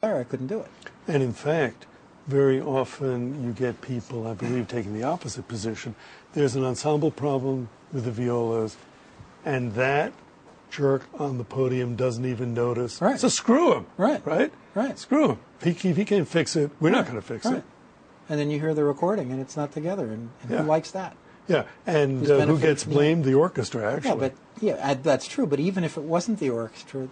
I couldn't do it. And in fact, very often you get people, I believe, taking the opposite position. There's an ensemble problem with the violas, and that jerk on the podium doesn't even notice. Right. So screw him. Right. Right? Right. Screw him. If he can't fix it, we're not going to fix it. And then you hear the recording, and it's not together, and who likes that? Yeah, and who gets blamed? The orchestra, actually. That's true. But even if it wasn't the orchestra,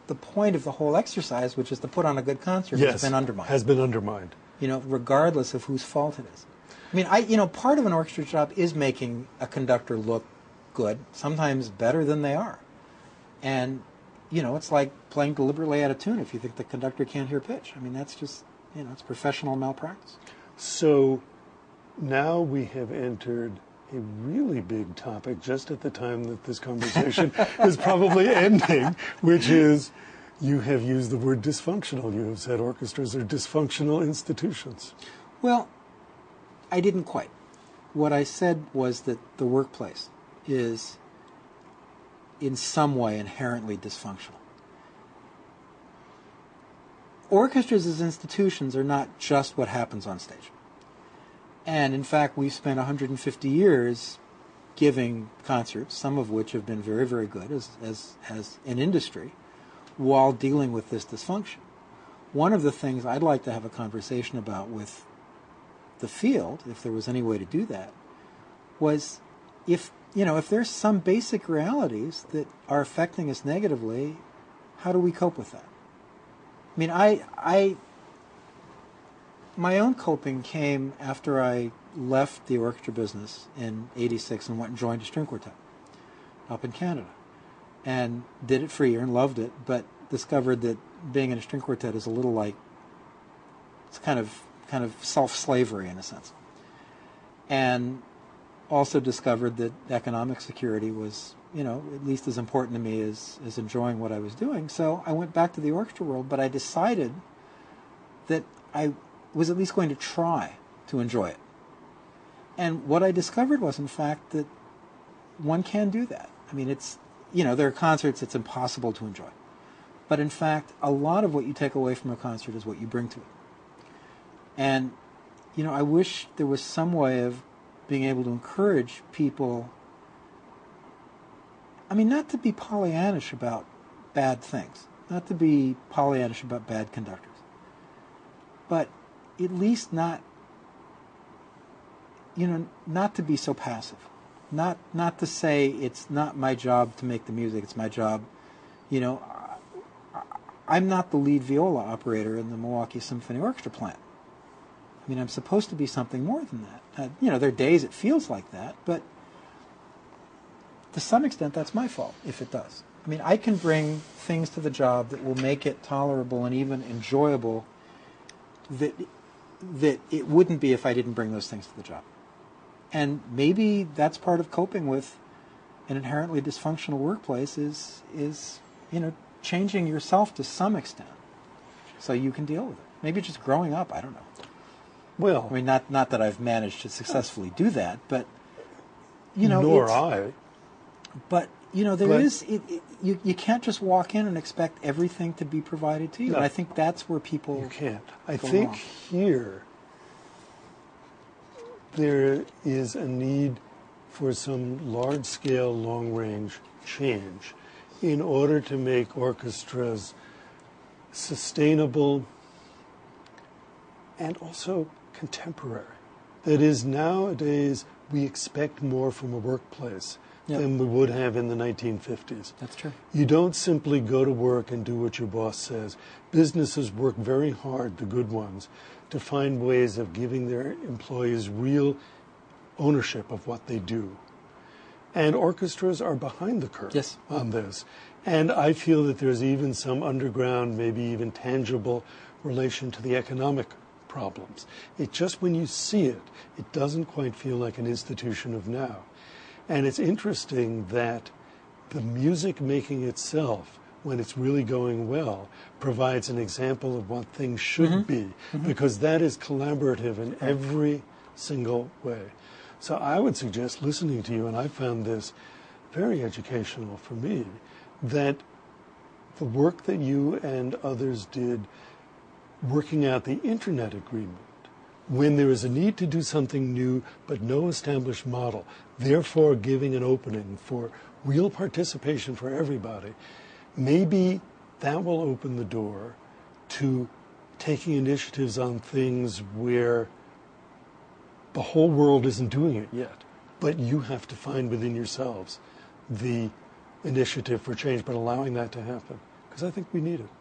the point of the whole exercise, which is to put on a good concert, has been undermined. Has been undermined. Regardless of whose fault it is. I mean, part of an orchestra job is making a conductor look good, sometimes better than they are. And, it's like playing deliberately out of tune if you think the conductor can't hear pitch. I mean, that's just, it's professional malpractice. So now we have entered a really big topic just at the time that this conversation is probably ending, which is you have used the word dysfunctional. You have said orchestras are dysfunctional institutions. Well, I didn't quite. What I said was that the workplace is in some way inherently dysfunctional. Orchestras as institutions are not just what happens on stage. And in fact, we've spent 150 years giving concerts, some of which have been very, very good as an industry, while dealing with this dysfunction. One of the things I'd like to have a conversation about with the field, if there was any way to do that, was if there's some basic realities that are affecting us negatively, how do we cope with that? I mean, my own coping came after I left the orchestra business in '86 and went and joined a string quartet up in Canada, and did it for a year and loved it, but discovered that being in a string quartet is a little like, it's kind of self-slavery in a sense. And also discovered that economic security was, at least as important to me as enjoying what I was doing. So I went back to the orchestra world, but I decided that I was at least going to try to enjoy it. And what I discovered was, in fact, that one can do that. I mean, there are concerts it's impossible to enjoy. But in fact, a lot of what you take away from a concert is what you bring to it. And, I wish there was some way of being able to encourage people, not to be Pollyannish about bad things, not to be Pollyannish about bad conductors, but at least not to be so passive, not to say it's not my job to make the music, it's my job. I'm not the lead viola operator in the Milwaukee Symphony Orchestra plant. I'm supposed to be something more than that. There are days it feels like that, but to some extent that's my fault if it does. I can bring things to the job that will make it tolerable and even enjoyable that it wouldn't be if I didn't bring those things to the job. And maybe that's part of coping with an inherently dysfunctional workplace is changing yourself to some extent so you can deal with it. Maybe just growing up, I don't know. Well, not that I've managed to successfully do that, but nor I. But you can't just walk in and expect everything to be provided to you. No, and I think that's where people you can't. I think here there is a need for some large-scale, long-range change in order to make orchestras sustainable and also contemporary. That is, nowadays we expect more from a workplace than we would have in the 1950s. That's true. You don't simply go to work and do what your boss says. Businesses work very hard, the good ones, to find ways of giving their employees real ownership of what they do. And orchestras are behind the curve on this. And I feel that there's even some underground, maybe even tangible relation to the economic problems. It just, when you see it, it doesn't quite feel like an institution of now. And it's interesting that the music making itself, when it's really going well, provides an example of what things should be, because that is collaborative in every single way. So I would suggest, listening to you, and I found this very educational for me, that the work that you and others did working out the internet agreement, when there is a need to do something new but no established model, therefore giving an opening for real participation for everybody, maybe that will open the door to taking initiatives on things where the whole world isn't doing it yet, but you have to find within yourselves the initiative for change, but allowing that to happen, because I think we need it.